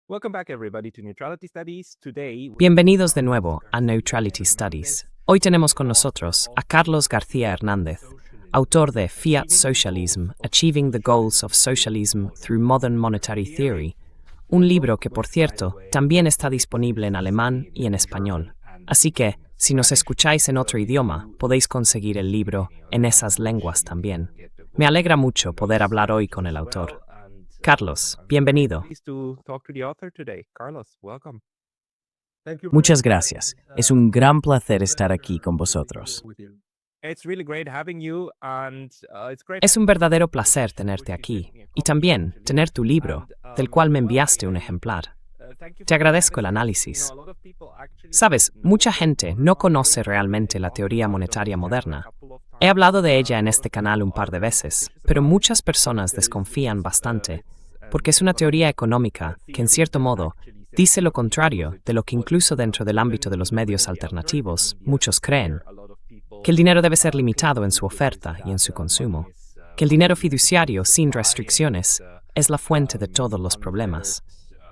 Welcome back, everybody, to Neutrality Studies. Today, Bienvenidos de nuevo a Neutrality Studies. Hoy tenemos con nosotros a Carlos García Hernández, autor de Fiat Socialism: Achieving the Goals of Socialism Through Modern Monetary Theory, un libro que, por cierto, también está disponible en alemán y en español. Así que, si nos escucháis en otro idioma, podéis conseguir el libro en esas lenguas también. Me alegra mucho poder hablar hoy con el autor. Carlos, bienvenido. Pleased to talk to the author today. Carlos, welcome. Muchas gracias. Es un gran placer estar aquí con vosotros. It's really great having you, and it's great. Es un verdadero placer tenerte aquí y también tener tu libro, del cual me enviaste un ejemplar. Te agradezco el análisis. Sabes, mucha gente no conoce realmente la teoría monetaria moderna. He hablado de ella en este canal un par de veces, pero muchas personas desconfían bastante, porque es una teoría económica que, en cierto modo, dice lo contrario de lo que incluso dentro del ámbito de los medios alternativos muchos creen: que el dinero debe ser limitado en su oferta y en su consumo, que el dinero fiduciario sin restricciones es la fuente de todos los problemas,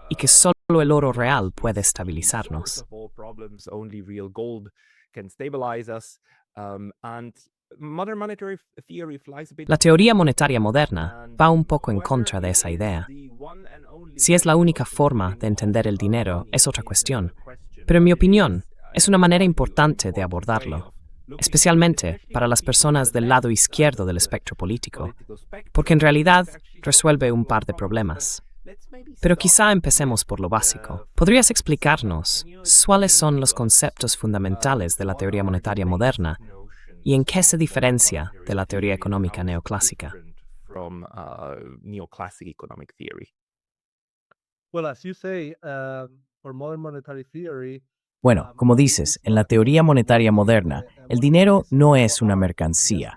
y que solo el oro real puede estabilizarnos. La teoría monetaria moderna va un poco en contra de esa idea. Si es la única forma de entender el dinero es otra cuestión, pero en mi opinión es una manera importante de abordarlo, especialmente para las personas del lado izquierdo del espectro político, porque en realidad resuelve un par de problemas. Pero quizá empecemos por lo básico. ¿Podrías explicarnos cuáles son los conceptos fundamentales de la teoría monetaria moderna y en qué se diferencia de la teoría económica neoclásica? From neoclassic economic theory. Bueno, como dices, en la teoría monetaria moderna, el dinero no es una mercancía.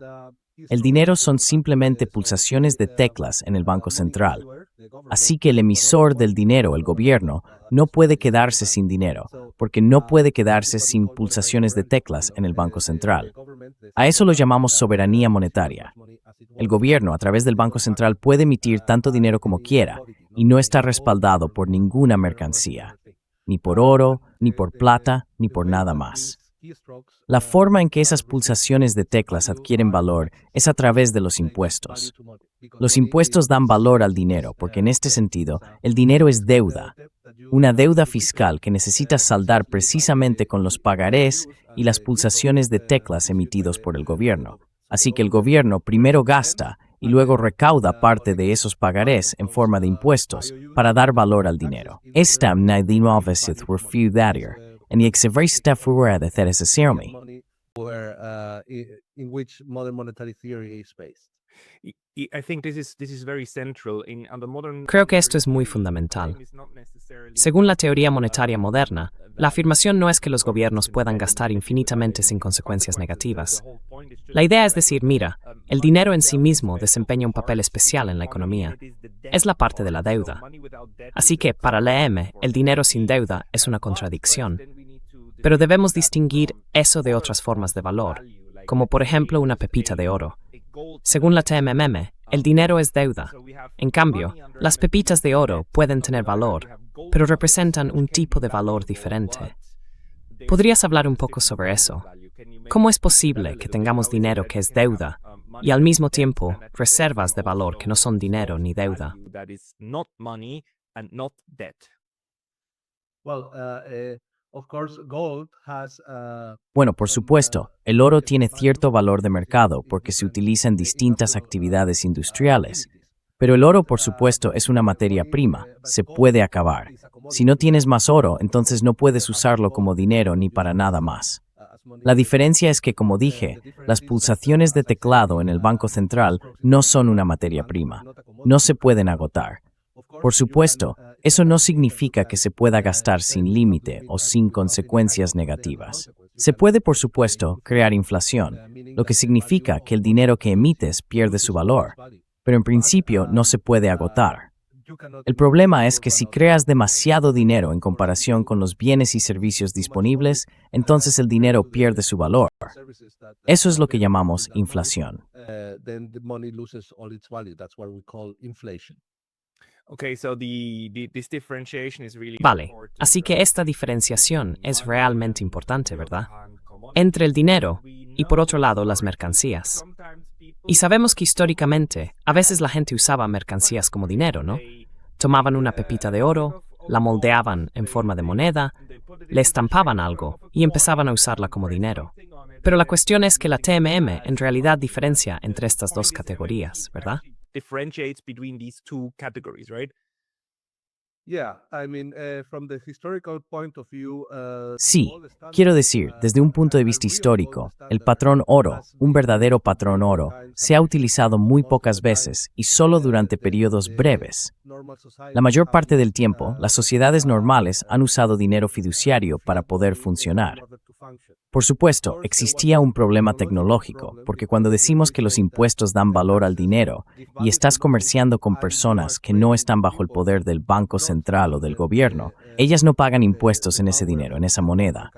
El dinero son simplemente pulsaciones de teclas en el Banco Central. Así que el emisor del dinero, el gobierno, no puede quedarse sin dinero, porque no puede quedarse sin pulsaciones de teclas en el Banco Central. A eso lo llamamos soberanía monetaria. El gobierno, a través del Banco Central, puede emitir tanto dinero como quiera y no está respaldado por ninguna mercancía, ni por oro, ni por plata, ni por nada más. La forma en que esas pulsaciones de teclas adquieren valor es a través de los impuestos. Los impuestos dan valor al dinero porque, en este sentido, el dinero es deuda, una deuda fiscal que necesita saldar precisamente con los pagarés y las pulsaciones de teclas emitidos por el gobierno. Así que el gobierno primero gasta y luego recauda parte de esos pagarés en forma de impuestos para dar valor al dinero. Esta naidinovesith refudadir, en y exevrista fuera de theresecermi. I think this is very central in the modern. Creo que esto es muy fundamental. Según la teoría monetaria moderna, la afirmación no es que los gobiernos puedan gastar infinitamente sin consecuencias negativas. La idea es decir, mira, el dinero en sí mismo desempeña un papel especial en la economía. Es la parte de la deuda. Así que, para la EM, el dinero sin deuda es una contradicción. Pero debemos distinguir eso de otras formas de valor, como por ejemplo una pepita de oro. Según la TMMM, el dinero es deuda. En cambio, las pepitas de oro pueden tener valor, pero representan un tipo de valor diferente. ¿Podrías hablar un poco sobre eso? ¿Cómo es posible que tengamos dinero que es deuda y al mismo tiempo reservas de valor que no son dinero ni deuda? That is not money and not debt. Bueno, por supuesto, el oro tiene cierto valor de mercado porque se utiliza en distintas actividades industriales. Pero el oro, por supuesto, es una materia prima, se puede acabar. Si no tienes más oro, entonces no puedes usarlo como dinero ni para nada más. La diferencia es que, como dije, las pulsaciones de teclado en el Banco Central no son una materia prima, no se pueden agotar. Por supuesto, eso no significa que se pueda gastar sin límite o sin consecuencias negativas. Se puede, por supuesto, crear inflación, lo que significa que el dinero que emites pierde su valor, pero en principio no se puede agotar. El problema es que si creas demasiado dinero en comparación con los bienes y servicios disponibles, entonces el dinero pierde su valor. Eso es lo que llamamos inflación. Vale, así que esta diferenciación es realmente importante, ¿verdad? Entre el dinero y por otro lado las mercancías. Y sabemos que históricamente a veces la gente usaba mercancías como dinero, ¿no? Tomaban una pepita de oro, la moldeaban en forma de moneda, le estampaban algo y empezaban a usarla como dinero. Pero la cuestión es que la TMM en realidad diferencia entre estas dos categorías, ¿verdad? Sí, quiero decir, desde un punto de vista histórico, el patrón oro, un verdadero patrón oro, se ha utilizado muy pocas veces y solo durante periodos breves. La mayor parte del tiempo, las sociedades normales han usado dinero fiduciario para poder funcionar. Por supuesto, existía un problema tecnológico, porque cuando decimos que los impuestos dan valor al dinero y estás comerciando con personas que no están bajo el poder del Banco Central o del gobierno, ellas no pagan impuestos en ese dinero, en esa moneda.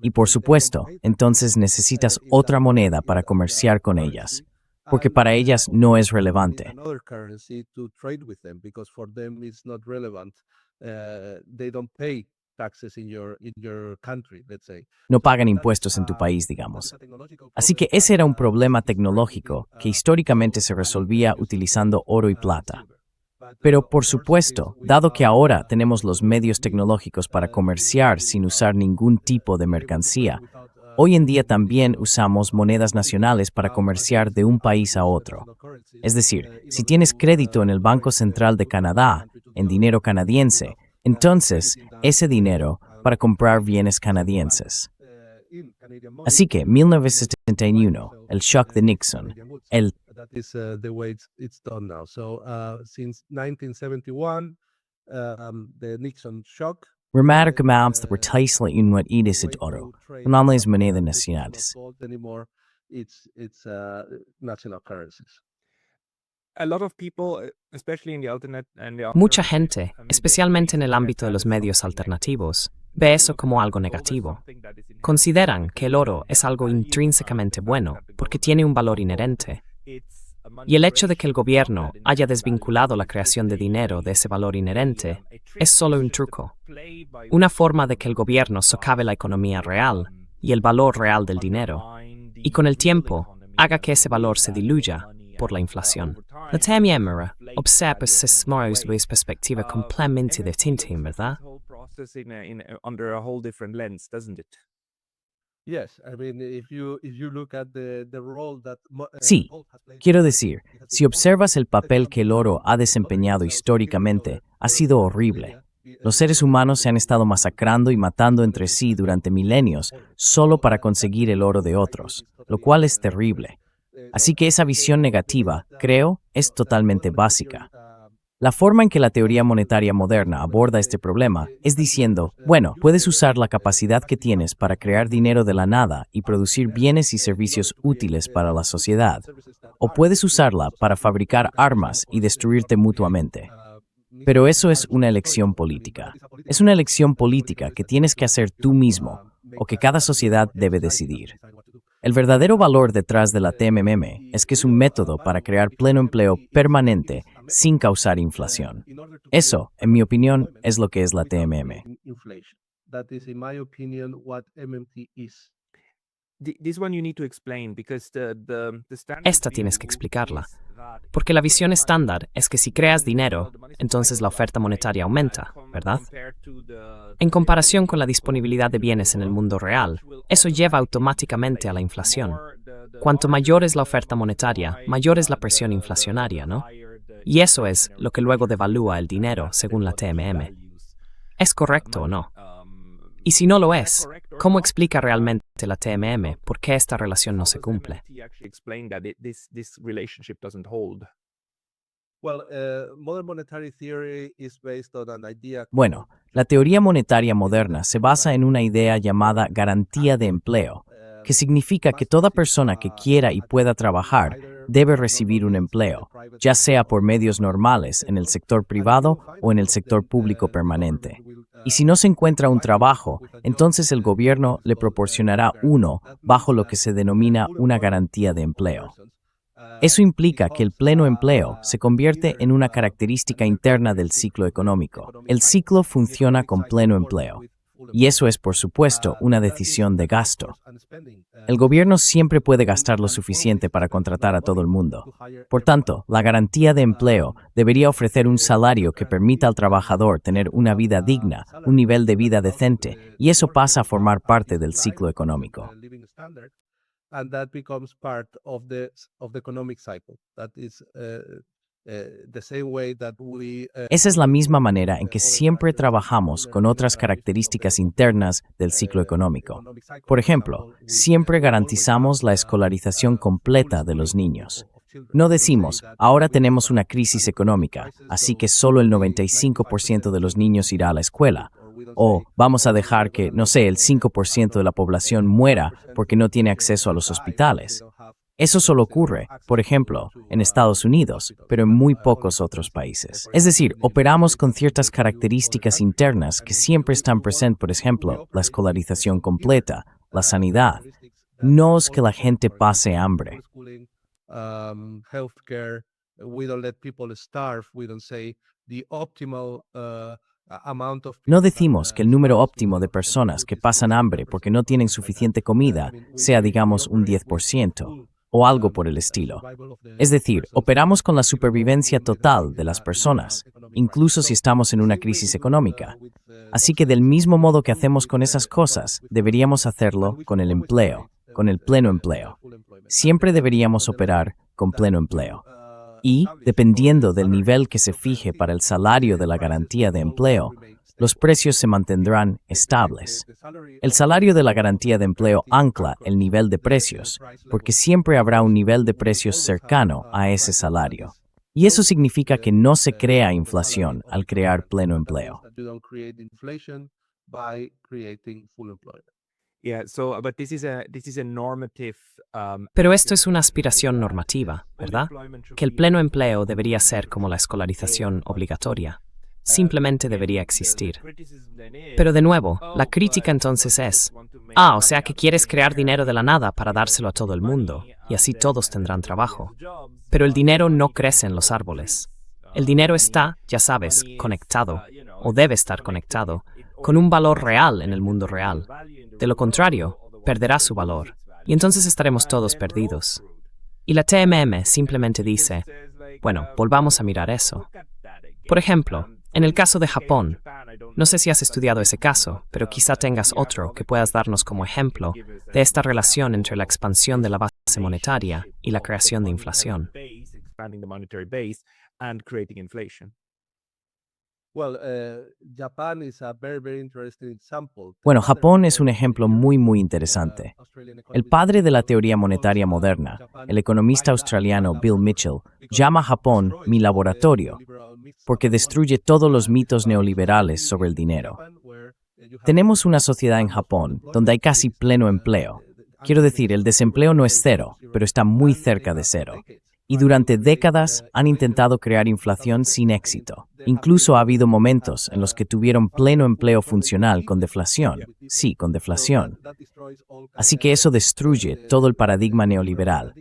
Y por supuesto, entonces necesitas otra moneda para comerciar con ellas, porque para ellas no es relevante. No pagan impuestos en tu país, digamos. Así que ese era un problema tecnológico que históricamente se resolvía utilizando oro y plata. Pero, por supuesto, dado que ahora tenemos los medios tecnológicos para comerciar sin usar ningún tipo de mercancía, hoy en día también usamos monedas nacionales para comerciar de un país a otro. Es decir, si tienes crédito en el Banco Central de Canadá, en dinero canadiense, entonces ese dinero para comprar bienes canadienses. Así que 1971, el shock de Nixon, el remarque amounts that were tightly in what is it oro, no las monedas nacionales. Mucha gente, especialmente en el ámbito de los medios alternativos, ve eso como algo negativo. Consideran que el oro es algo intrínsecamente bueno porque tiene un valor inherente. Y el hecho de que el gobierno haya desvinculado la creación de dinero de ese valor inherente es solo un truco, una forma de que el gobierno socave la economía real y el valor real del dinero, y con el tiempo haga que ese valor se diluya por la inflación. La TMM observa desde perspectiva completamente distinta, ¿verdad? Sí, quiero decir, si observas el papel que el oro ha desempeñado históricamente, ha sido horrible. Los seres humanos se han estado masacrando y matando entre sí durante milenios solo para conseguir el oro de otros, lo cual es terrible. Así que esa visión negativa, creo, es totalmente básica. La forma en que la teoría monetaria moderna aborda este problema es diciendo, bueno, puedes usar la capacidad que tienes para crear dinero de la nada y producir bienes y servicios útiles para la sociedad, o puedes usarla para fabricar armas y destruirte mutuamente. Pero eso es una elección política. Es una elección política que tienes que hacer tú mismo, o que cada sociedad debe decidir. El verdadero valor detrás de la TMM es que es un método para crear pleno empleo permanente sin causar inflación. Eso, en mi opinión, es lo que es la TMM. Esta tienes que explicarla, porque la visión estándar es que si creas dinero, entonces la oferta monetaria aumenta, ¿verdad? En comparación con la disponibilidad de bienes en el mundo real, eso lleva automáticamente a la inflación. Cuanto mayor es la oferta monetaria, mayor es la presión inflacionaria, ¿no? Y eso es lo que luego devalúa el dinero según la TMM. ¿Es correcto o no? Y si no lo es, ¿cómo explica realmente la TMM por qué esta relación no se cumple? Bueno, la teoría monetaria moderna se basa en una idea llamada garantía de empleo, que significa que toda persona que quiera y pueda trabajar debe recibir un empleo, ya sea por medios normales en el sector privado o en el sector público permanente. Y si no se encuentra un trabajo, entonces el gobierno le proporcionará uno bajo lo que se denomina una garantía de empleo. Eso implica que el pleno empleo se convierte en una característica interna del ciclo económico. El ciclo funciona con pleno empleo. Y eso es, por supuesto, una decisión de gasto. El gobierno siempre puede gastar lo suficiente para contratar a todo el mundo. Por tanto, la garantía de empleo debería ofrecer un salario que permita al trabajador tener una vida digna, un nivel de vida decente, y eso pasa a formar parte del ciclo económico. And that becomes part of the economic cycle. That is the same way that we. Esa es la misma manera en que siempre trabajamos con otras características internas del ciclo económico. Por ejemplo, siempre garantizamos la escolarización completa de los niños. No decimos, ahora tenemos una crisis económica, así que solo el 95% de los niños irá a la escuela. O vamos a dejar que, no sé, el 5% de la población muera porque no tiene acceso a los hospitales. Eso solo ocurre, por ejemplo, en Estados Unidos, pero en muy pocos otros países. Es decir, operamos con ciertas características internas que siempre están presentes, por ejemplo, la escolarización completa, la sanidad. No es que la gente pase hambre. Healthcare, we don't let people starve, we don't say the optimal No decimos que el número óptimo de personas que pasan hambre porque no tienen suficiente comida sea, digamos, un 10% o algo por el estilo. Es decir, operamos con la supervivencia total de las personas, incluso si estamos en una crisis económica. Así que del mismo modo que hacemos con esas cosas, deberíamos hacerlo con el empleo, con el pleno empleo. Siempre deberíamos operar con pleno empleo. Y, dependiendo del nivel que se fije para el salario de la garantía de empleo, los precios se mantendrán estables. El salario de la garantía de empleo ancla el nivel de precios, porque siempre habrá un nivel de precios cercano a ese salario. Y eso significa que no se crea inflación al crear pleno empleo. Pero esto es una aspiración normativa, ¿verdad? Que el pleno empleo debería ser como la escolarización obligatoria. Simplemente debería existir. Pero de nuevo, la crítica entonces es, o sea que quieres crear dinero de la nada para dárselo a todo el mundo, y así todos tendrán trabajo. Pero el dinero no crece en los árboles. El dinero está, ya sabes, conectado, o debe estar conectado, con un valor real en el mundo real. De lo contrario, perderá su valor, y entonces estaremos todos perdidos. Y la TMM simplemente dice, bueno, volvamos a mirar eso. Por ejemplo, en el caso de Japón, no sé si has estudiado ese caso, pero quizá tengas otro que puedas darnos como ejemplo de esta relación entre la expansión de la base monetaria y la creación de inflación. Bueno, Japón es un ejemplo muy interesante. El padre de la teoría monetaria moderna, el economista australiano Bill Mitchell, llama a Japón mi laboratorio, porque destruye todos los mitos neoliberales sobre el dinero. Tenemos una sociedad en Japón donde hay casi pleno empleo. Quiero decir, el desempleo no es cero, pero está muy cerca de cero. Y durante décadas han intentado crear inflación sin éxito. Incluso ha habido momentos en los que tuvieron pleno empleo funcional con deflación. Sí, con deflación. Así que eso destruye todo el paradigma neoliberal.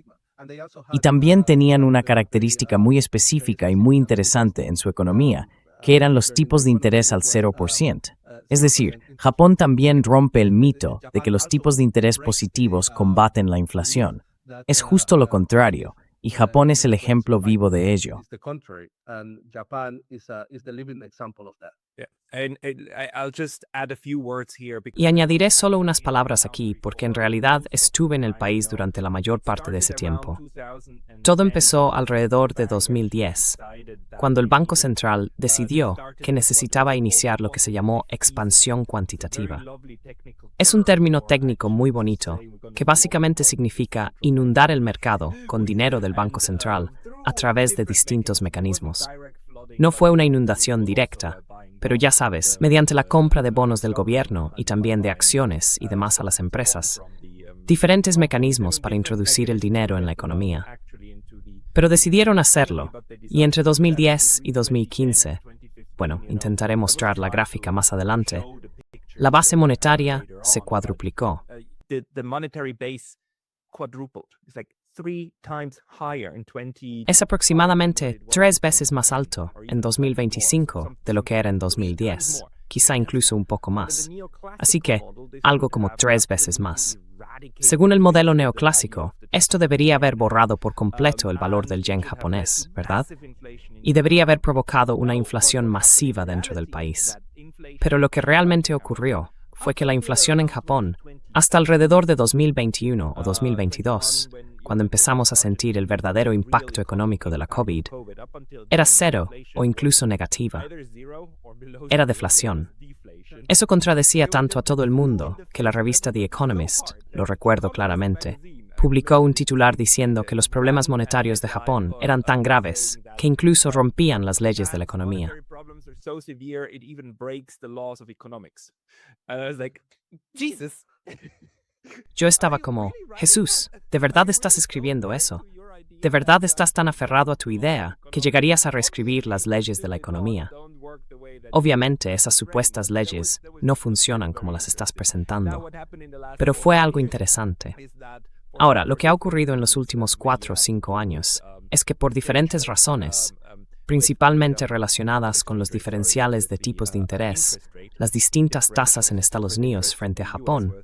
Y también tenían una característica muy específica y muy interesante en su economía, que eran los tipos de interés al 0%. Es decir, Japón también rompe el mito de que los tipos de interés positivos combaten la inflación. Es justo lo contrario. Y Japón es el ejemplo vivo de ello. Y añadiré solo unas palabras aquí porque en realidad estuve en el país durante la mayor parte de ese tiempo. Todo empezó alrededor de 2010, cuando el Banco Central decidió que necesitaba iniciar lo que se llamó expansión cuantitativa. Es un término técnico muy bonito que básicamente significa inundar el mercado con dinero del Banco Central a través de distintos mecanismos. No fue una inundación directa, pero ya sabes, mediante la compra de bonos del gobierno y también de acciones y demás a las empresas. Diferentes mecanismos para introducir el dinero en la economía. Pero decidieron hacerlo, y entre 2010 y 2015, bueno, intentaré mostrar la gráfica más adelante, la base monetaria se cuadruplicó. Es aproximadamente 3 veces más alto en 2025 de lo que era en 2010, quizá incluso un poco más. Así que, algo como 3 veces más. Según el modelo neoclásico, esto debería haber borrado por completo el valor del yen japonés, ¿verdad? Y debería haber provocado una inflación masiva dentro del país. Pero lo que realmente ocurrió fue que la inflación en Japón, hasta alrededor de 2021 o 2022, cuando empezamos a sentir el verdadero impacto económico de la COVID, era cero o incluso negativa. Era deflación. Eso contradecía tanto a todo el mundo que la revista The Economist, lo recuerdo claramente, publicó un titular diciendo que los problemas monetarios de Japón eran tan graves que incluso rompían las leyes de la economía. Yo estaba como, Jesús, ¿de verdad estás escribiendo eso? ¿De verdad estás tan aferrado a tu idea que llegarías a reescribir las leyes de la economía? Obviamente, esas supuestas leyes no funcionan como las estás presentando, pero fue algo interesante. Ahora, lo que ha ocurrido en los últimos 4 o 5 años es que por diferentes razones, principalmente relacionadas con los diferenciales de tipos de interés, las distintas tasas en Estados Unidos frente a Japón,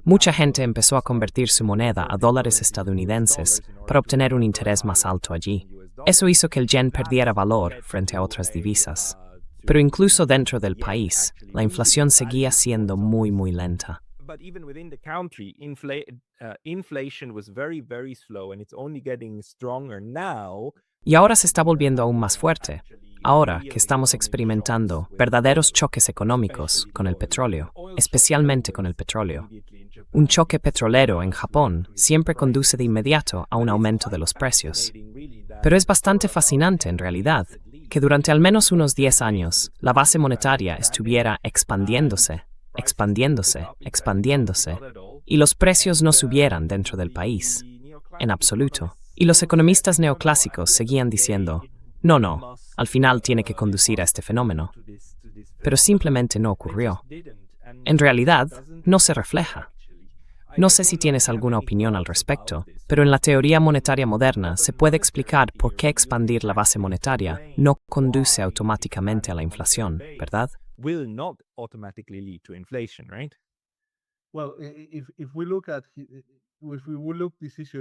mucha gente empezó a convertir su moneda a dólares estadounidenses para obtener un interés más alto allí. Eso hizo que el yen perdiera valor frente a otras divisas. Pero incluso dentro del país, la inflación seguía siendo muy, muy lenta. Y ahora se está volviendo aún más fuerte, ahora que estamos experimentando verdaderos choques económicos con el petróleo, especialmente con el petróleo. Un choque petrolero en Japón siempre conduce de inmediato a un aumento de los precios. Pero es bastante fascinante, en realidad, que durante al menos unos 10 años la base monetaria estuviera expandiéndose, y los precios no subieran dentro del país, en absoluto. Y los economistas neoclásicos seguían diciendo, no, al final tiene que conducir a este fenómeno. Pero simplemente no ocurrió. En realidad, no se refleja. No sé si tienes alguna opinión al respecto, pero en la teoría monetaria moderna se puede explicar por qué expandir la base monetaria no conduce automáticamente a la inflación, ¿verdad?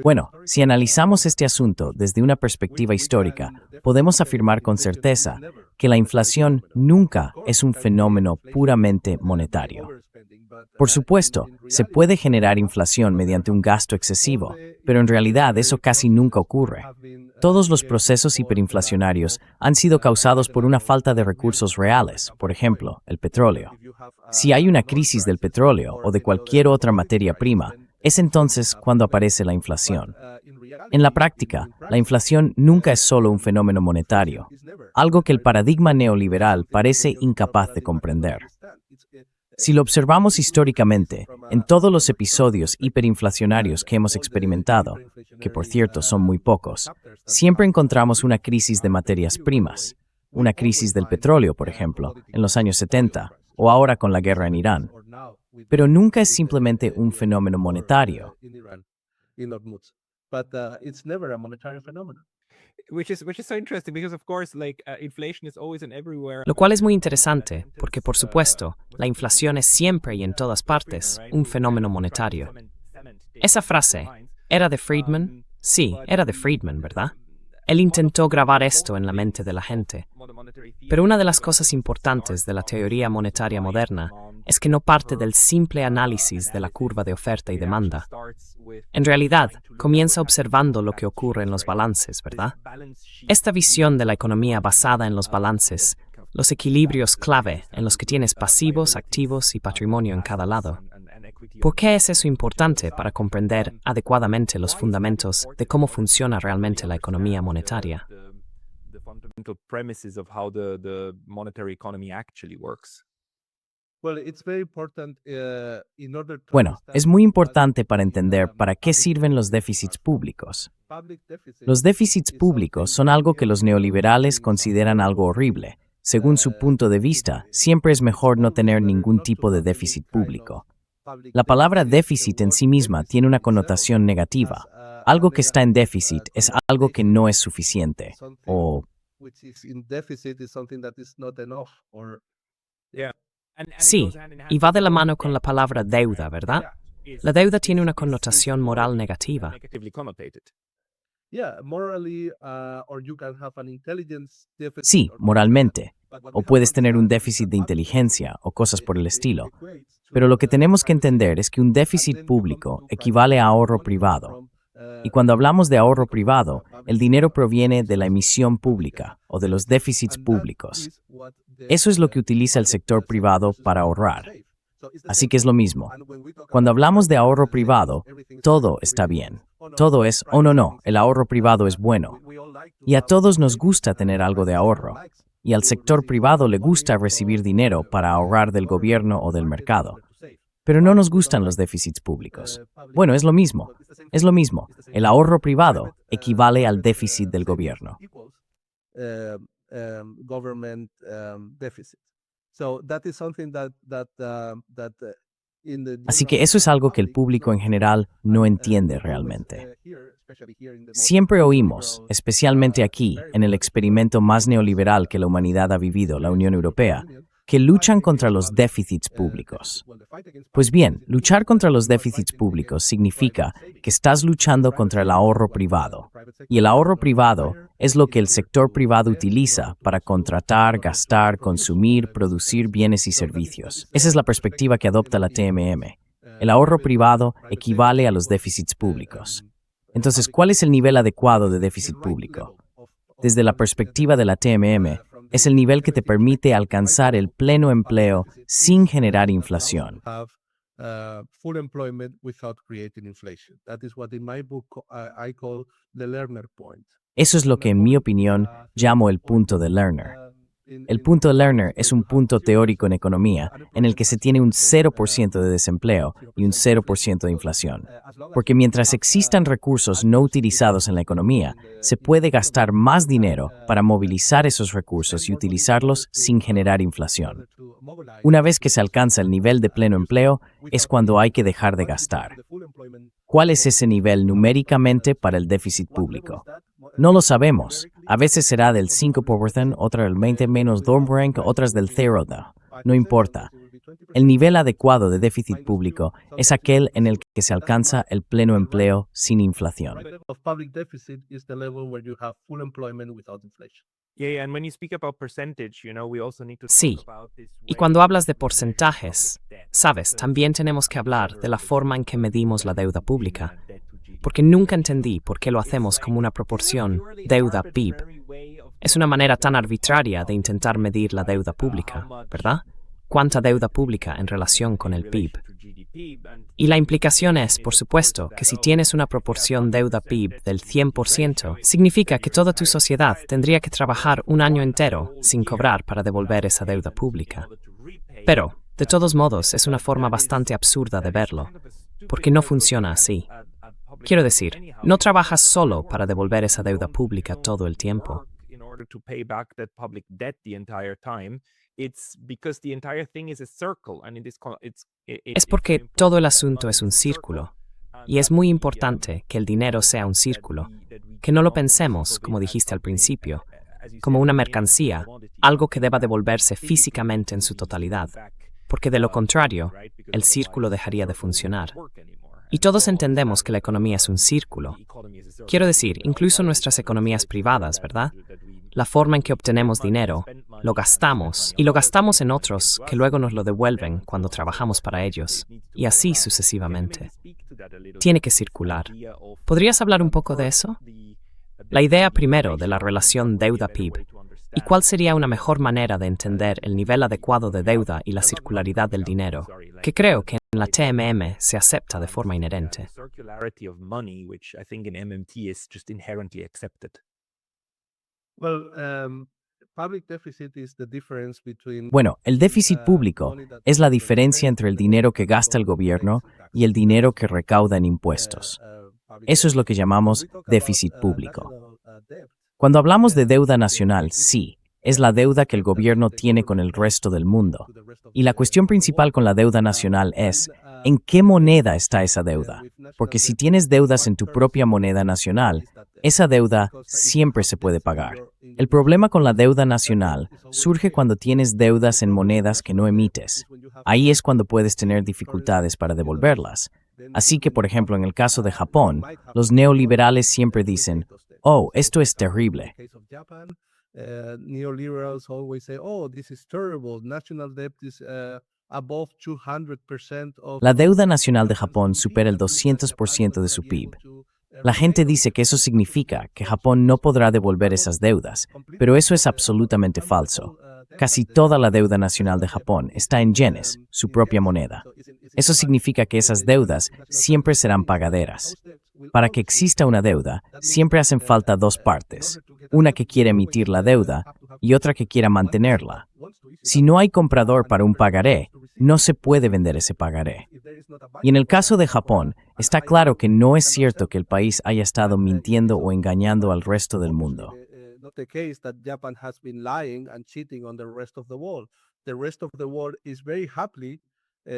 Bueno, si analizamos este asunto desde una perspectiva histórica, podemos afirmar con certeza que la inflación nunca es un fenómeno puramente monetario. Por supuesto, se puede generar inflación mediante un gasto excesivo, pero en realidad eso casi nunca ocurre. Todos los procesos hiperinflacionarios han sido causados por una falta de recursos reales, por ejemplo, el petróleo. Si hay una crisis del petróleo o de cualquier otra materia prima, es entonces cuando aparece la inflación. En la práctica, la inflación nunca es solo un fenómeno monetario, algo que el paradigma neoliberal parece incapaz de comprender. Si lo observamos históricamente, en todos los episodios hiperinflacionarios que hemos experimentado, que por cierto son muy pocos, siempre encontramos una crisis de materias primas, una crisis del petróleo, por ejemplo, en los años 70, o ahora con la guerra en Irán. Pero nunca es simplemente un fenómeno monetario. Lo cual es muy interesante, porque por supuesto, la inflación es siempre y en todas partes un fenómeno monetario. Esa frase, ¿era de Friedman? Sí, era de Friedman, ¿verdad? Él intentó grabar esto en la mente de la gente. Pero una de las cosas importantes de la teoría monetaria moderna es que no parte del simple análisis de la curva de oferta y demanda. En realidad, comienza observando lo que ocurre en los balances, ¿verdad? Esta visión de la economía basada en los balances, los equilibrios clave en los que tienes pasivos, activos y patrimonio en cada lado. ¿Por qué es eso importante para comprender adecuadamente los fundamentos de cómo funciona realmente la economía monetaria? Bueno, es muy importante para entender para qué sirven los déficits públicos. Los déficits públicos son algo que los neoliberales consideran algo horrible. Según su punto de vista, siempre es mejor no tener ningún tipo de déficit público. La palabra déficit en sí misma tiene una connotación negativa, Algo que está en déficit es algo que no es suficiente o which is in deficit is something that is not enough or sí, y va de la mano con la palabra deuda, ¿verdad? La deuda tiene una connotación moral negativa. Negatively connotated. yeah, morally or you can have an intelligence deficit. sí, or- moralmente, but what o we puedes have tener un is déficit de public inteligencia deficit, o cosas por el it estilo. equates to Pero lo que tenemos que private entender es que un déficit and then you come público to equivale a private ahorro money privado. from, Y cuando hablamos de ahorro public privado, public el dinero uh, proviene de la resources, emisión public pública o de los benefits. déficits And that públicos. is what the, Eso es lo que utiliza el private sector sector privado uses para to ahorrar. save. So it's the Así same que es lo thing. mismo. And when we talk Cuando about hablamos de private ahorro savings, privado, everything is todo fine, está everything bien. is, oh, no, Todo es, oh private no, no, savings el is ahorro good. privado es bueno. We all like to Y a have todos nos savings, gusta and tener algo de everyone ahorro. likes Y al to sector receive privado le money gusta from, recibir dinero para ahorrar del government gobierno o or del market in mercado. order to save. Pero no But nos we don't gustan like los déficits públicos. public Bueno, es lo savings. mismo. So it's the same Es thing. lo mismo. It's the same El thing. ahorro privado Private, equivale al private, déficit del savings gobierno. equals, government deficit. So that is something that in the Así que general eso es algo que el public público en knows. general no And entiende we always, realmente. especially here in the more Siempre oímos, liberal, especialmente aquí, very en el liberal experimento más neoliberal que la humanidad ha vivido, la Unión Europea, que luchan contra los déficits públicos. Pues bien, luchar contra los déficits públicos significa que estás luchando contra el ahorro privado. Y el ahorro privado es lo que el sector privado utiliza para contratar, gastar, consumir, producir bienes y servicios. Esa es la perspectiva que adopta la TMM. El ahorro privado equivale a los déficits públicos. Entonces, ¿cuál es el nivel adecuado de déficit público? Desde la perspectiva de la TMM, es el nivel que te permite alcanzar el pleno empleo sin generar inflación. Full employment without creating inflation. That is what in my book I call the learner point. Eso es lo que, en mi opinión, llamo el punto de Lerner. El punto de Lerner es un punto teórico en economía en el que se tiene un 0% de desempleo y un 0% de inflación. Porque mientras existan recursos no utilizados en la economía, se puede gastar más dinero para movilizar esos recursos y utilizarlos sin generar inflación. Una vez que se alcanza el nivel de pleno empleo, es cuando hay que dejar de gastar. ¿Cuál es ese nivel numéricamente para el déficit público? No lo sabemos. A veces será del 5%, otra del 20 menos 2%, otras del 0. No importa. El nivel adecuado de déficit público es aquel en el que se alcanza el pleno empleo sin inflación. Of public deficit is the level where you have full employment without inflation. Yeah, and when you speak about percentage, we also need to Sí, talk about this y way cuando hablas de we measure porcentajes, public debt. sabes, también tenemos que hablar de la forma en que medimos la deuda pública, Debt to GDP. porque nunca entendí por qué lo hacemos como una proporción deuda-PIB. Es una manera tan arbitraria de intentar medir la deuda pública, ¿verdad? ¿Cuánta deuda pública en relación con el PIB? Y la implicación es, por supuesto, que si tienes una proporción deuda-PIB del 100%, significa que toda tu sociedad tendría que trabajar un año entero sin cobrar para devolver esa deuda pública. Pero, de todos modos, es una forma bastante absurda de verlo, porque no funciona así. Quiero decir, no trabajas solo para devolver esa deuda pública todo el tiempo. In order to pay back that public debt the entire time, it's because the entire thing is a circle, and Es porque todo el asunto es un círculo, y es muy importante que el dinero sea un círculo, que no lo pensemos, como dijiste al principio, como una mercancía, algo que deba devolverse físicamente en su totalidad, porque de lo contrario, el círculo dejaría de funcionar. Y todos entendemos que la economía es un círculo. Quiero decir, incluso nuestras economías privadas, ¿verdad? La forma en que obtenemos dinero, lo gastamos, y lo gastamos en otros que luego nos lo devuelven cuando trabajamos para ellos, y así sucesivamente. Tiene que circular. ¿Podrías hablar un poco de eso? La idea primero de la relación deuda-PIB, y cuál sería una mejor manera de entender el nivel adecuado de deuda y la circularidad del dinero, que creo que en la TMM se acepta de forma inherente. Circularity of money, which I think in MMT is just inherently accepted. Well, public deficit is the difference between Bueno, el déficit público es la diferencia entre el dinero que gasta el gobierno y el dinero que recauda en impuestos. Eso es lo que llamamos déficit público. Cuando hablamos de deuda nacional, sí, es la deuda que el gobierno tiene con el resto del mundo. Y la cuestión principal con la deuda nacional es, ¿En qué moneda está esa deuda? Porque si tienes deudas en tu propia moneda nacional, esa deuda siempre se puede pagar. El problema con la deuda nacional surge cuando tienes deudas en monedas que no emites. Ahí es cuando puedes tener dificultades para devolverlas. Así que, por ejemplo, en el caso de Japón, los neoliberales siempre dicen, oh, esto es terrible. Neoliberals always say, oh, this is terrible. National debt is above 200% of... La deuda nacional de Japón supera el 200% de su PIB. La gente dice que eso significa que Japón no podrá devolver esas deudas, pero eso es absolutamente falso. Casi toda la deuda nacional de Japón está en yenes, su propia moneda. Eso significa que esas deudas siempre serán pagaderas. Para que exista una deuda, siempre hacen falta dos partes, una que quiere emitir la deuda y otra que quiera mantenerla. Si no hay comprador para un pagaré, no se puede vender ese pagaré. Y en el caso de Japón, está claro que no es cierto que el país haya estado mintiendo o engañando al resto del mundo. The case that Japan has been lying and cheating on the rest of the world. The rest of the world is very happily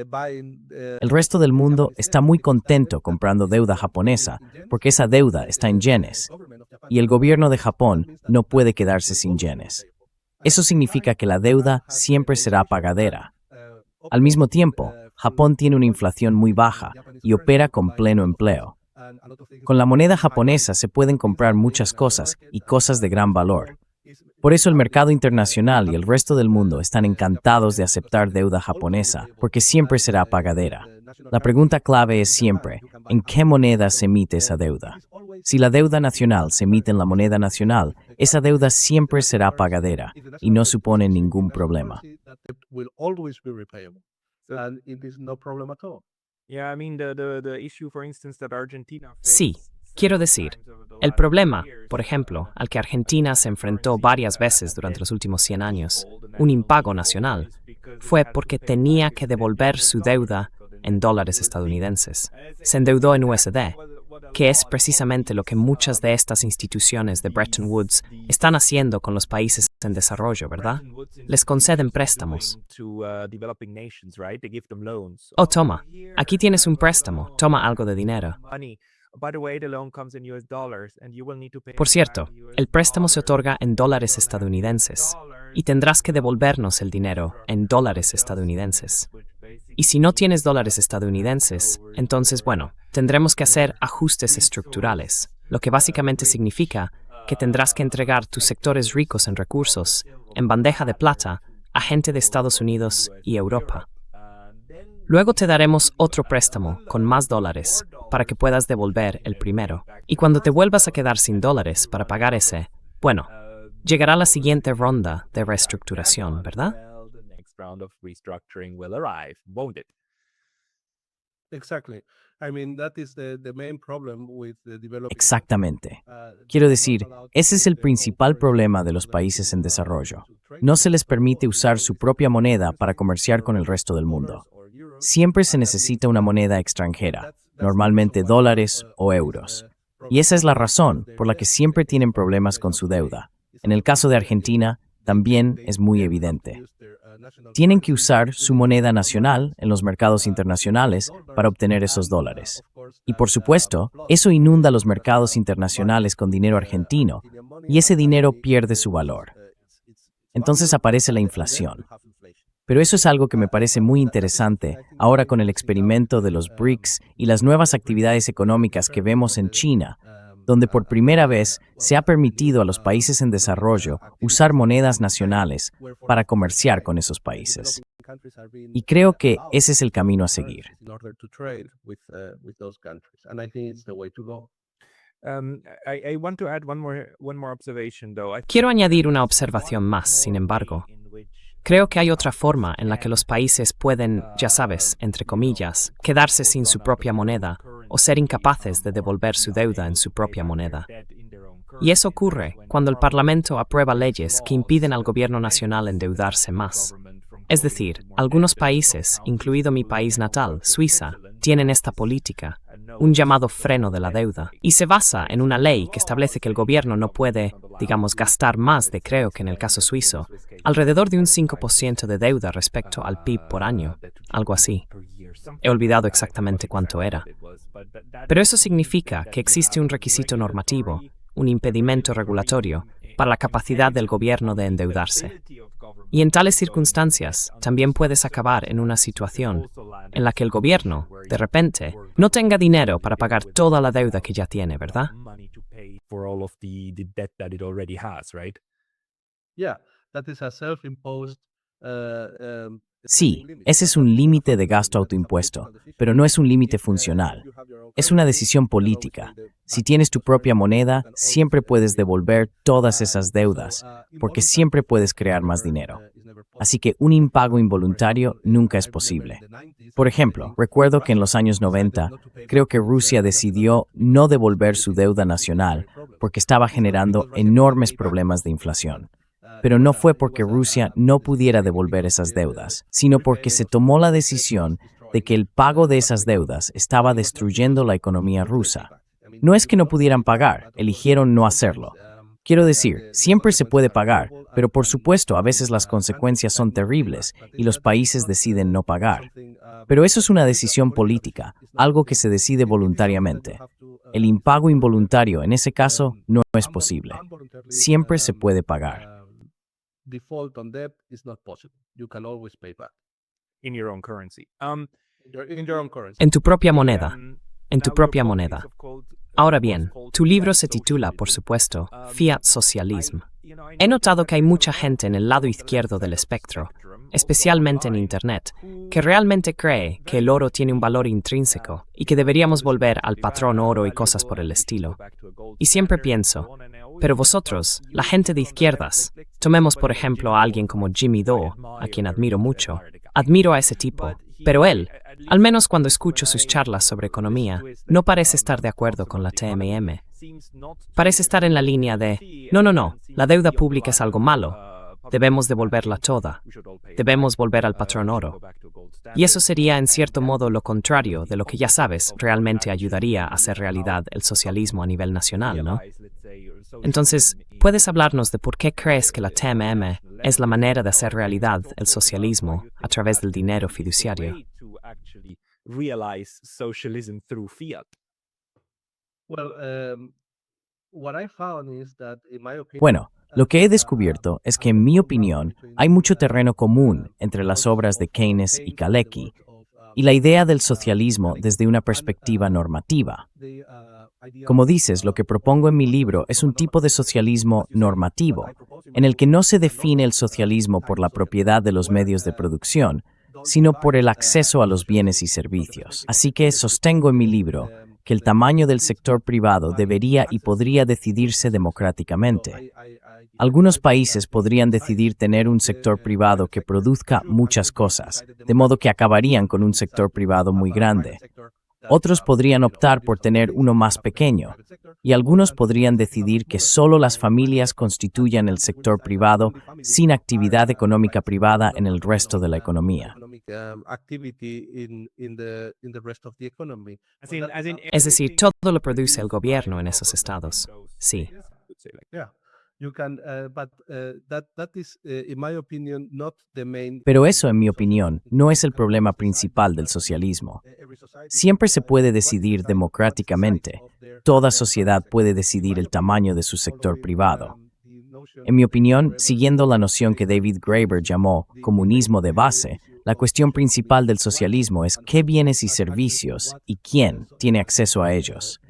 buying. El resto del mundo está muy contento comprando deuda japonesa porque esa deuda está en yenes y el gobierno de Japón no puede quedarse sin yenes. Eso significa que la deuda siempre será pagadera. Al mismo tiempo, Japón tiene una inflación muy baja y opera con pleno empleo. Con la moneda japonesa se pueden comprar muchas cosas y cosas de gran valor. Por eso el mercado internacional y el resto del mundo están encantados de aceptar deuda japonesa, porque siempre será pagadera. La pregunta clave es siempre, ¿en qué moneda se emite esa deuda? Si la deuda nacional se emite en la moneda nacional, esa deuda siempre será pagadera y no supone ningún problema. Sí, quiero decir, el problema, por ejemplo, al que Argentina se enfrentó varias veces durante los últimos 100 años, un impago nacional, fue porque tenía que devolver su deuda en dólares estadounidenses. Se endeudó en USD, que es precisamente lo que muchas de estas instituciones de Bretton Woods están haciendo con los países en desarrollo, ¿verdad? Les conceden préstamos. Oh, toma, aquí tienes un préstamo, toma algo de dinero. Por cierto, el préstamo se otorga en dólares estadounidenses y tendrás que devolvernos el dinero en dólares estadounidenses. Y si no tienes dólares estadounidenses, entonces, bueno, tendremos que hacer ajustes estructurales, lo que básicamente significa que tendrás que entregar tus sectores ricos en recursos en bandeja de plata a gente de Estados Unidos y Europa. Luego te daremos otro préstamo con más dólares para que puedas devolver el primero. Y cuando te vuelvas a quedar sin dólares para pagar ese, bueno, llegará la siguiente ronda de reestructuración, ¿verdad? Exactamente. Quiero decir, ese es el principal problema de los países en desarrollo. No se les permite usar su propia moneda para comerciar con el resto del mundo. Siempre se necesita una moneda extranjera, normalmente dólares o euros. Y esa es la razón por la que siempre tienen problemas con su deuda. En el caso de Argentina, también es muy evidente. Tienen que usar su moneda nacional en los mercados internacionales para obtener esos dólares. Y por supuesto, eso inunda los mercados internacionales con dinero argentino, y ese dinero pierde su valor. Entonces aparece la inflación. Pero eso es algo que me parece muy interesante ahora con el experimento de los BRICS y las nuevas actividades económicas que vemos en China, donde por primera vez se ha permitido a los países en desarrollo usar monedas nacionales para comerciar con esos países. Y creo que ese es el camino a seguir. Quiero añadir una observación más, sin embargo. Creo que hay otra forma en la que los países pueden, ya sabes, entre comillas, quedarse sin su propia moneda o ser incapaces de devolver su deuda en su propia moneda. Y eso ocurre cuando el Parlamento aprueba leyes que impiden al gobierno nacional endeudarse más. Es decir, algunos países, incluido mi país natal, Suiza, tienen esta política, un llamado freno de la deuda, y se basa en una ley que establece que el gobierno no puede, digamos, gastar más de, creo que en el caso suizo, alrededor de un 5% de deuda respecto al PIB por año, algo así. He olvidado exactamente cuánto era. Pero eso significa que existe un requisito normativo, un impedimento regulatorio, para la capacidad del gobierno de endeudarse. Y en tales circunstancias, también puedes acabar en una situación en la que el gobierno, de repente, no tenga dinero para pagar toda la deuda que ya tiene, ¿verdad? Yeah, that is a self-imposed Sí, ese es un límite de gasto autoimpuesto, pero no es un límite funcional. Es una decisión política. Si tienes tu propia moneda, siempre puedes devolver todas esas deudas, porque siempre puedes crear más dinero. Así que un impago involuntario nunca es posible. Por ejemplo, recuerdo que en los años 90, creo que Rusia decidió no devolver su deuda nacional porque estaba generando enormes problemas de inflación. Pero no fue porque Rusia no pudiera devolver esas deudas, sino porque se tomó la decisión de que el pago de esas deudas estaba destruyendo la economía rusa. No es que no pudieran pagar, eligieron no hacerlo. Quiero decir, siempre se puede pagar, pero por supuesto a veces las consecuencias son terribles y los países deciden no pagar. Pero eso es una decisión política, algo que se decide voluntariamente. El impago involuntario en ese caso no es posible. Siempre se puede pagar. Default on debt is not possible. You can always pay back In your own currency. in your own currency. En tu propia moneda. En tu propia moneda. Ahora bien, tu libro se titula, por supuesto, Fiat Socialism. He notado que hay mucha gente en el lado izquierdo del espectro, especialmente en Internet, que realmente cree que el oro tiene un valor intrínseco y que deberíamos volver al patrón oro y cosas por el estilo. Y siempre pienso, pero vosotros, la gente de izquierdas, tomemos por ejemplo a alguien como Jimmy Dore, a quien admiro mucho. Admiro a ese tipo, pero él, al menos cuando escucho sus charlas sobre economía, no parece estar de acuerdo con la TMM. Parece estar en la línea de, no, la deuda pública es algo malo, debemos devolverla toda, debemos volver al patrón oro. Y eso sería en cierto modo lo contrario de lo que ya sabes realmente ayudaría a hacer realidad el socialismo a nivel nacional, ¿no? Entonces, ¿puedes hablarnos de por qué crees que la TMM es la manera de hacer realidad el socialismo a través del dinero fiduciario? Bueno, lo que he descubierto es que, en mi opinión, hay mucho terreno común entre las obras de Keynes y Kalecki y la idea del socialismo desde una perspectiva normativa. Como dices, lo que propongo en mi libro es un tipo de socialismo normativo, en el que no se define el socialismo por la propiedad de los medios de producción, sino por el acceso a los bienes y servicios. Así que sostengo en mi libro que el tamaño del sector privado debería y podría decidirse democráticamente. Algunos países podrían decidir tener un sector privado que produzca muchas cosas, de modo que acabarían con un sector privado muy grande. Otros podrían optar por tener uno más pequeño, y algunos podrían decidir que solo las familias constituyan el sector privado sin actividad económica privada en el resto de la economía. Es decir, todo lo produce el gobierno en esos estados. Sí. Pero eso, en mi opinión, no es el problema principal del socialismo. Siempre se puede decidir democráticamente. Toda sociedad puede decidir el tamaño de su sector privado. En mi opinión, siguiendo la noción que David Graeber llamó comunismo de base, la cuestión principal del socialismo es qué bienes y servicios y quién tiene acceso a ellos.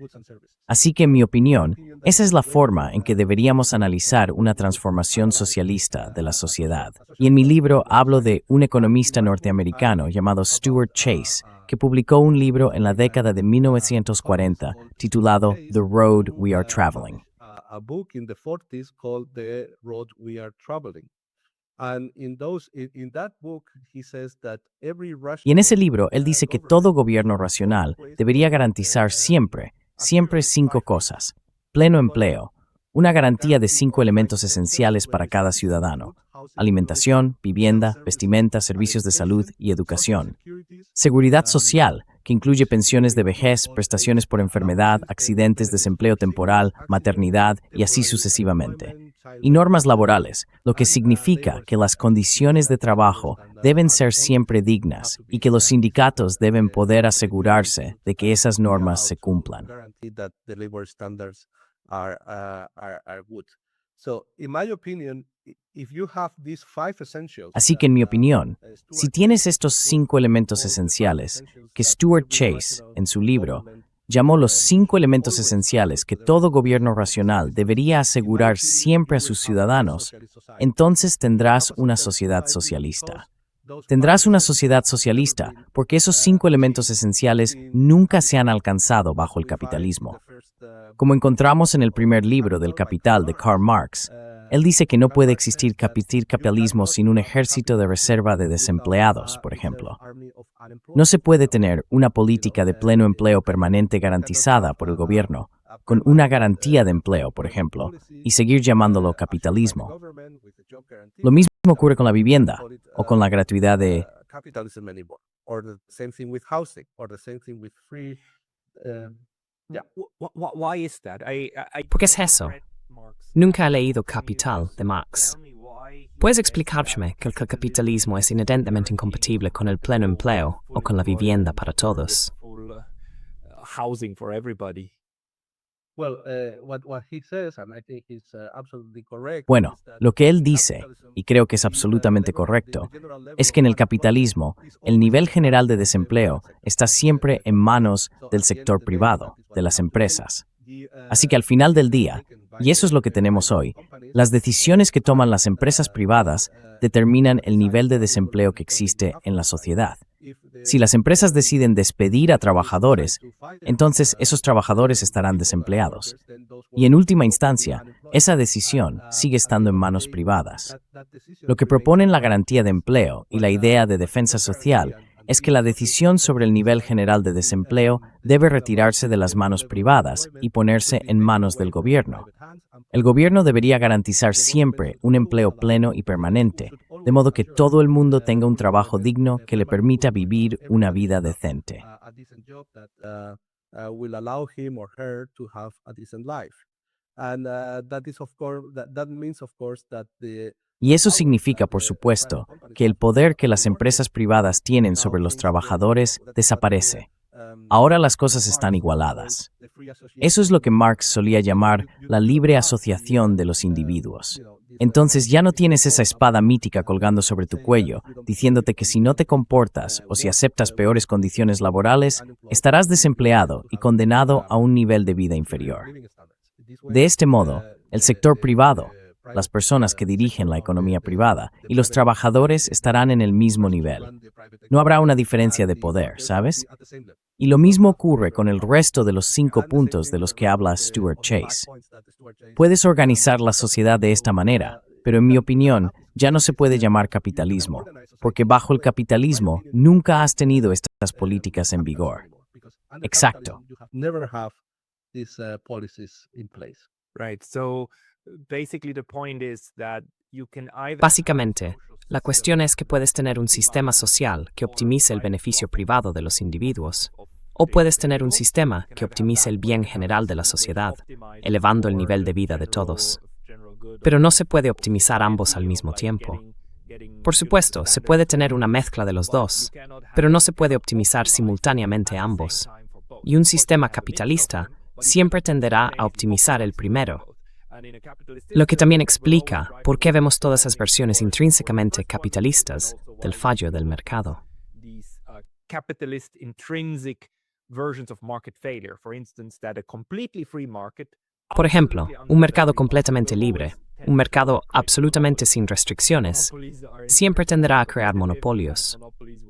Así que, en mi opinión, esa es la forma en que deberíamos analizar una transformación socialista de la sociedad. Y en mi libro hablo de un economista norteamericano llamado Stuart Chase, que publicó un libro en la década de 1940 titulado The Road We Are Traveling. A book in the 40s called The Road We Are Traveling. And in that book he says that every Y en ese libro él dice que todo gobierno racional debería garantizar siempre 5 cosas: pleno empleo, una garantía de 5 elementos esenciales para cada ciudadano: alimentación, vivienda, vestimenta, servicios de salud y educación; seguridad social, que incluye pensiones de vejez, prestaciones por enfermedad, accidentes, desempleo temporal, maternidad y así sucesivamente. Y normas laborales, lo que significa que las condiciones de trabajo deben ser siempre dignas y que los sindicatos deben poder asegurarse de que esas normas se cumplan. Así que, en mi opinión, si tienes estos 5 elementos esenciales, que Stuart Chase, en su libro, llamó los 5 elementos esenciales que todo gobierno racional debería asegurar siempre a sus ciudadanos, entonces tendrás una sociedad socialista. Tendrás una sociedad socialista porque esos 5 elementos esenciales nunca se han alcanzado bajo el capitalismo. Como encontramos en el primer libro del Capital de Karl Marx, él dice que no puede existir capitalismo sin un ejército de reserva de desempleados, por ejemplo. No se puede tener una política de pleno empleo permanente garantizada por el gobierno, con una garantía de empleo, por ejemplo, y seguir llamándolo capitalismo. Lo mismo ocurre con la vivienda o con la gratuidad de... ¿Por qué es eso? Nunca he leído Capital de Marx. ¿Puedes explicarme que el capitalismo es inherentemente incompatible con el pleno empleo o con la vivienda para todos? Bueno, lo que él dice, y creo que es absolutamente correcto, es que en el capitalismo, el nivel general de desempleo está siempre en manos del sector privado, de las empresas. Así que al final del día, y eso es lo que tenemos hoy, las decisiones que toman las empresas privadas determinan el nivel de desempleo que existe en la sociedad. Si las empresas deciden despedir a trabajadores, entonces esos trabajadores estarán desempleados. Y en última instancia, esa decisión sigue estando en manos privadas. Lo que proponen la garantía de empleo y la idea de defensa social es que la decisión sobre el nivel general de desempleo debe retirarse de las manos privadas y ponerse en manos del gobierno. El gobierno debería garantizar siempre un empleo pleno y permanente, de modo que todo el mundo tenga un trabajo digno que le permita vivir una vida decente. Y eso significa, por supuesto, que el poder que las empresas privadas tienen sobre los trabajadores desaparece. Ahora las cosas están igualadas. Eso es lo que Marx solía llamar la libre asociación de los individuos. Entonces ya no tienes esa espada mítica colgando sobre tu cuello, diciéndote que si no te comportas o si aceptas peores condiciones laborales, estarás desempleado y condenado a un nivel de vida inferior. De este modo, el sector privado, las personas que dirigen la economía privada y los trabajadores estarán en el mismo nivel. No habrá una diferencia de poder, ¿sabes? Y lo mismo ocurre con el resto de los 5 puntos de los que habla Stuart Chase. Puedes organizar la sociedad de esta manera, pero en mi opinión ya no se puede llamar capitalismo, porque bajo el capitalismo nunca has tenido estas políticas en vigor. Exacto. Básicamente, la cuestión es que puedes tener un sistema social que optimice el beneficio privado de los individuos, o puedes tener un sistema que optimice el bien general de la sociedad, elevando el nivel de vida de todos. Pero no se puede optimizar ambos al mismo tiempo. Por supuesto, se puede tener una mezcla de los dos, pero no se puede optimizar simultáneamente ambos. Y un sistema capitalista siempre tenderá a optimizar el primero. Lo que también explica por qué vemos todas esas versiones intrínsecamente capitalistas del fallo del mercado. Por ejemplo, un mercado completamente libre, un mercado absolutamente sin restricciones, siempre tenderá a crear monopolios.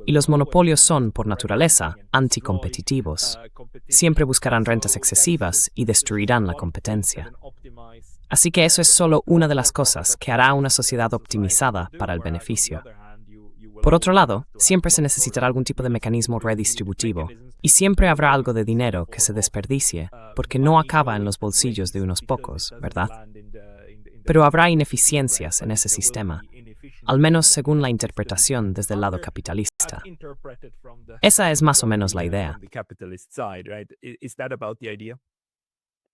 Y los monopolios son, por naturaleza, anticompetitivos. Siempre buscarán rentas excesivas y destruirán la competencia. Así que eso es solo una de las cosas que hará una sociedad optimizada para el beneficio. Por otro lado, siempre se necesitará algún tipo de mecanismo redistributivo, y siempre habrá algo de dinero que se desperdicie, porque no acaba en los bolsillos de unos pocos, ¿verdad? Pero habrá ineficiencias en ese sistema, al menos según la interpretación desde el lado capitalista. Esa es más o menos la idea.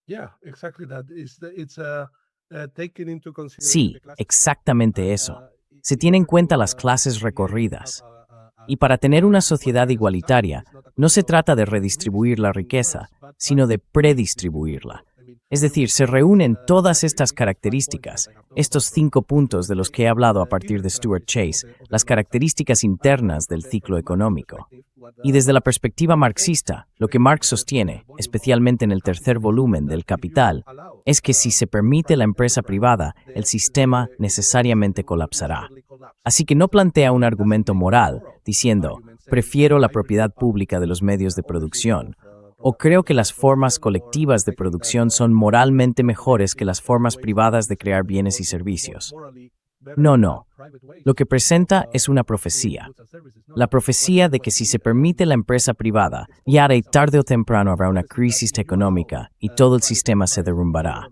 Yeah, exactly that. Taking into consideration Sí, the classes, exactamente eso. Se tienen en cuenta las clases recorridas. Y para tener una sociedad igualitaria, no se trata de redistribuir la riqueza, sino de predistribuirla. Es decir, se reúnen todas estas características, estos 5 puntos de los que he hablado a partir de Stuart Chase, las características internas del ciclo económico. Y desde la perspectiva marxista, lo que Marx sostiene, especialmente en el tercer volumen del Capital, es que si se permite la empresa privada, el sistema necesariamente colapsará. Así que no plantea un argumento moral, diciendo, prefiero la propiedad pública de los medios de producción, o creo que las formas colectivas de producción son moralmente mejores que las formas privadas de crear bienes y servicios. No. Lo que presenta es una profecía. La profecía de que si se permite la empresa privada, ya tarde o temprano habrá una crisis económica y todo el sistema se derrumbará.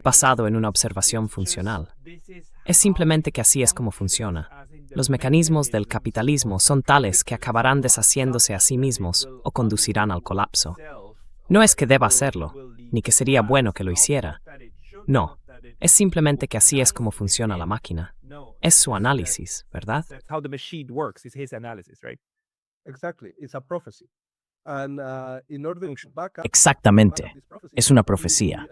Basado en una observación funcional. Es simplemente que así es como funciona. Los mecanismos del capitalismo son tales que acabarán deshaciéndose a sí mismos o conducirán al colapso. No es que deba hacerlo, ni que sería bueno que lo hiciera. No, es simplemente que así es como funciona la máquina. Es su análisis, ¿verdad? Exactamente. Es una profecía.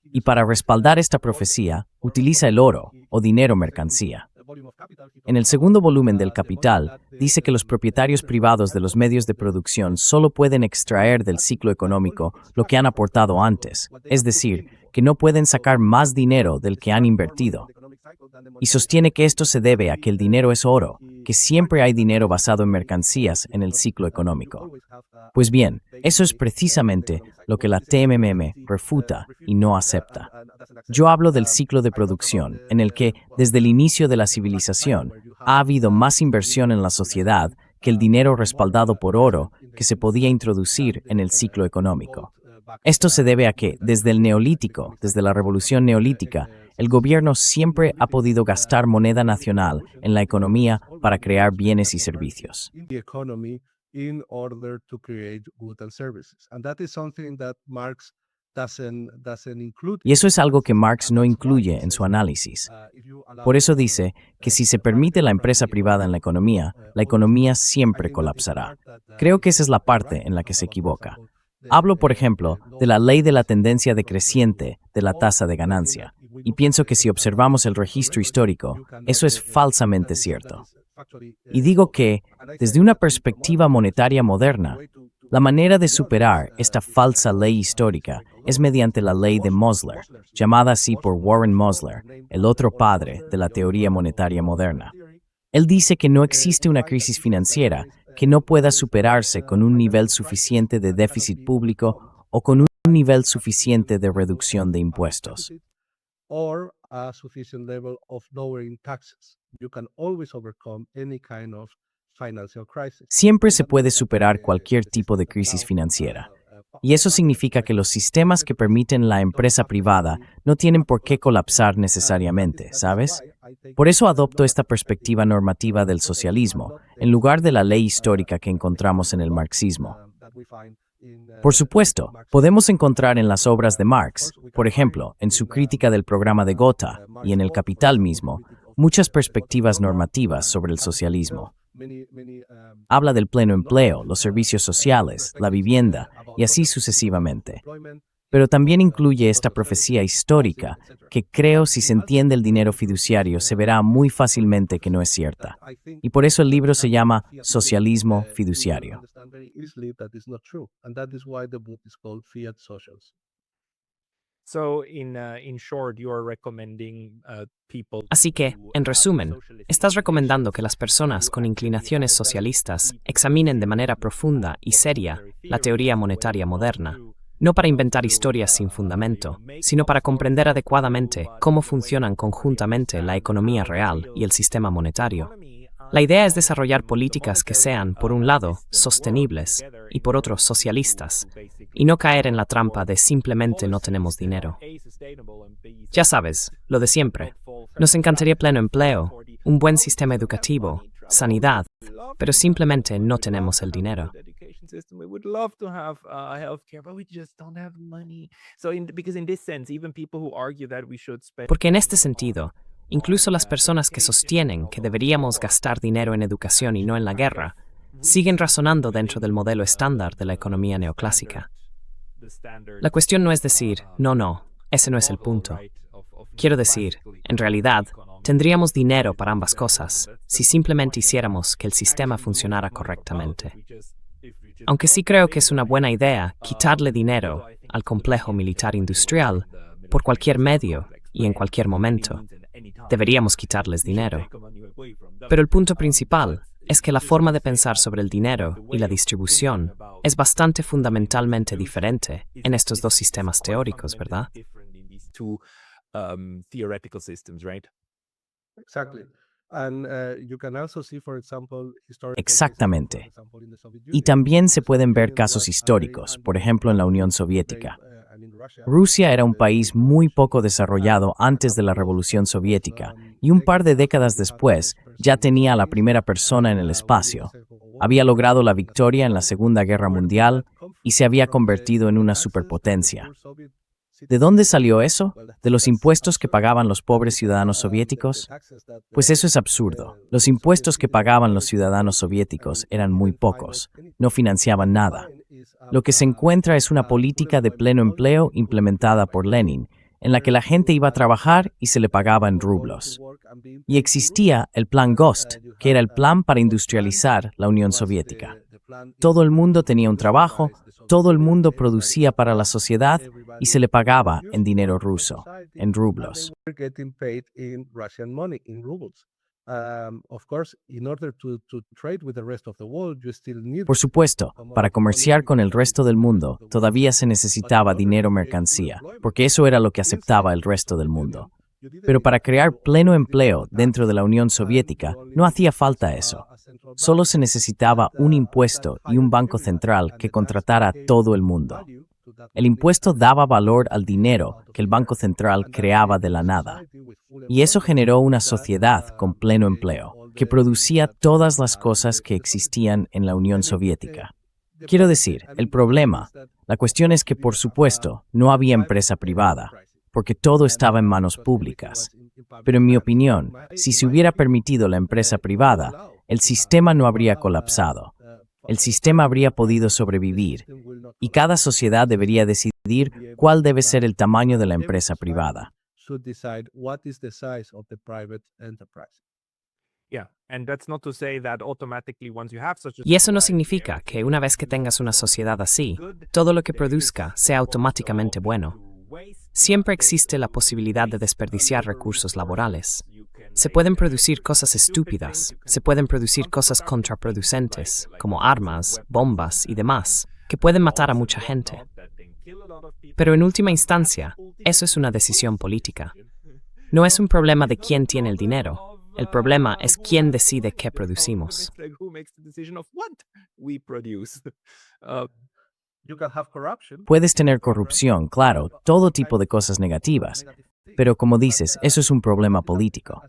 Y para respaldar esta profecía, utiliza el oro o dinero mercancía. En el segundo volumen del Capital, dice que los propietarios privados de los medios de producción solo pueden extraer del ciclo económico lo que han aportado antes, es decir, que no pueden sacar más dinero del que han invertido. Y sostiene que esto se debe a que el dinero es oro, que siempre hay dinero basado en mercancías en el ciclo económico. Pues bien, eso es precisamente lo que la TMM refuta y no acepta. Yo hablo del ciclo de producción, en el que, desde el inicio de la civilización, ha habido más inversión en la sociedad que el dinero respaldado por oro que se podía introducir en el ciclo económico. Esto se debe a que, desde el Neolítico, desde la Revolución Neolítica, el gobierno siempre ha podido gastar moneda nacional en la economía para crear bienes y servicios. Y eso es algo que Marx no incluye en su análisis. Por eso dice que si se permite la empresa privada en la economía siempre colapsará. Creo que esa es la parte en la que se equivoca. Hablo, por ejemplo, de la ley de la tendencia decreciente de la tasa de ganancia, y pienso que si observamos el registro histórico, eso es falsamente cierto. Y digo que, desde una perspectiva monetaria moderna, la manera de superar esta falsa ley histórica es mediante la ley de Mosler, llamada así por Warren Mosler, el otro padre de la teoría monetaria moderna. Él dice que no existe una crisis financiera que no pueda superarse con un nivel suficiente de déficit público o con un nivel suficiente de reducción de impuestos. Siempre se puede superar cualquier tipo de crisis financiera. Y eso significa que los sistemas que permiten la empresa privada no tienen por qué colapsar necesariamente, ¿sabes? Por eso adopto esta perspectiva normativa del socialismo, en lugar de la ley histórica que encontramos en el marxismo. Por supuesto, podemos encontrar en las obras de Marx, por ejemplo, en su crítica del programa de Gotha y en el Capital mismo, muchas perspectivas normativas sobre el socialismo. Habla del pleno empleo, los servicios sociales, la vivienda, y así sucesivamente. Pero también incluye esta profecía histórica, que creo si se entiende el dinero fiduciario se verá muy fácilmente que no es cierta. Y por eso el libro se llama Socialismo Fiduciario. Así que, en resumen, estás recomendando que las personas con inclinaciones socialistas examinen de manera profunda y seria la teoría monetaria moderna, no para inventar historias sin fundamento, sino para comprender adecuadamente cómo funcionan conjuntamente la economía real y el sistema monetario. La idea es desarrollar políticas que sean, por un lado, sostenibles y por otro, socialistas, y no caer en la trampa de simplemente no tenemos dinero. Ya sabes, lo de siempre. Nos encantaría pleno empleo, un buen sistema educativo, sanidad, pero simplemente no tenemos el dinero. We would love to have healthcare, but we just don't have money. Because in this sense, even people who argue that we should spend. Porque en este sentido, incluso las personas que sostienen que deberíamos gastar dinero en educación y no en la guerra, siguen razonando dentro del modelo estándar de la economía neoclásica. La cuestión no es decir, no, ese no es el punto. Quiero decir, en realidad, tendríamos dinero para ambas cosas si simplemente hiciéramos que el sistema funcionara correctamente. Aunque sí creo que es una buena idea quitarle dinero al complejo militar industrial por cualquier medio y en cualquier momento, deberíamos quitarles dinero. Pero el punto principal es que la forma de pensar sobre el dinero y la distribución es bastante fundamentalmente diferente en estos dos sistemas teóricos, ¿verdad? Exactly. And you can also see, for example, Exactamente. Y también se pueden ver casos históricos, por ejemplo en la Unión Soviética. Rusia era un país muy poco desarrollado antes de la Revolución Soviética y un par de décadas después ya tenía a la primera persona en el espacio. Había logrado la victoria en la Segunda Guerra Mundial y se había convertido en una superpotencia. ¿De dónde salió eso? ¿De los impuestos que pagaban los pobres ciudadanos soviéticos? Pues eso es absurdo. Los impuestos que pagaban los ciudadanos soviéticos eran muy pocos. No financiaban nada. Lo que se encuentra es una política de pleno empleo implementada por Lenin, en la que la gente iba a trabajar y se le pagaba en rublos. Y existía el Plan GOST, que era el plan para industrializar la Unión Soviética. Todo el mundo tenía un trabajo, todo el mundo producía para la sociedad y se le pagaba en dinero ruso, en rublos. Por supuesto, para comerciar con el resto del mundo, todavía se necesitaba dinero mercancía, porque eso era lo que aceptaba el resto del mundo. Pero para crear pleno empleo dentro de la Unión Soviética, no hacía falta eso. Solo se necesitaba un impuesto y un banco central que contratara a todo el mundo. El impuesto daba valor al dinero que el Banco Central creaba de la nada. Y eso generó una sociedad con pleno empleo, que producía todas las cosas que existían en la Unión Soviética. Quiero decir, el problema, la cuestión es que, por supuesto, no había empresa privada, porque todo estaba en manos públicas. Pero en mi opinión, si se hubiera permitido la empresa privada, el sistema no habría colapsado. El sistema habría podido sobrevivir, y cada sociedad debería decidir cuál debe ser el tamaño de la empresa privada. Y eso no significa que una vez que tengas una sociedad así, todo lo que produzca sea automáticamente bueno. Siempre existe la posibilidad de desperdiciar recursos laborales. Se pueden producir cosas estúpidas, se pueden producir cosas contraproducentes, como armas, bombas y demás, que pueden matar a mucha gente. Pero en última instancia, eso es una decisión política. No es un problema de quién tiene el dinero, el problema es quién decide qué producimos. Puedes tener corrupción, claro, todo tipo de cosas negativas, pero como dices, eso es un problema político.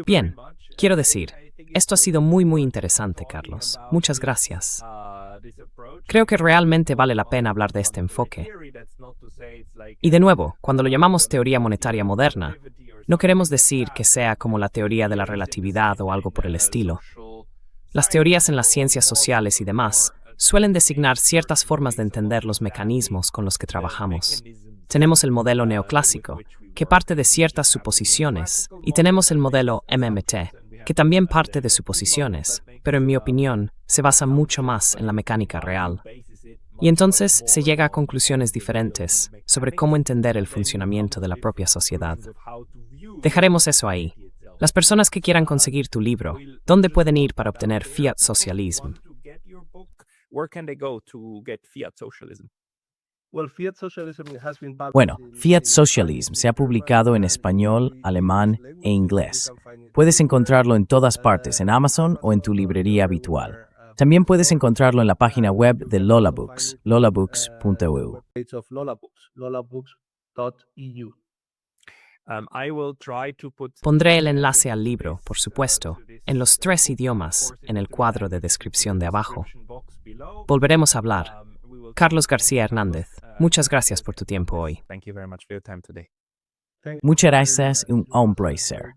Bien, quiero decir, esto ha sido muy interesante, Carlos. Muchas gracias. Creo que realmente vale la pena hablar de este enfoque. Y de nuevo, cuando lo llamamos teoría monetaria moderna, no queremos decir que sea como la teoría de la relatividad o algo por el estilo. Las teorías en las ciencias sociales y demás suelen designar ciertas formas de entender los mecanismos con los que trabajamos. Tenemos el modelo neoclásico, que parte de ciertas suposiciones, y tenemos el modelo MMT, que también parte de suposiciones, pero en mi opinión, se basa mucho más en la mecánica real. Y entonces se llega a conclusiones diferentes sobre cómo entender el funcionamiento de la propia sociedad. Dejaremos eso ahí. Las personas que quieran conseguir tu libro, ¿dónde pueden ir para obtener Fiat Socialism? Well, Fiat Socialism has been Bueno, published in Fiat Spanish, Socialism se ha publicado en español, alemán e inglés. Puedes encontrarlo en todas partes, en Amazon o en tu librería habitual. También puedes encontrarlo en la página web de Lola Books, lolabooks.eu. Page of Lola Books, lolabooks.eu. Pondré el enlace al libro, por supuesto, en los 3 idiomas, en el cuadro de descripción de abajo. Volveremos a hablar. Carlos García Hernández, muchas gracias por tu tiempo hoy. Muchas gracias y un placer.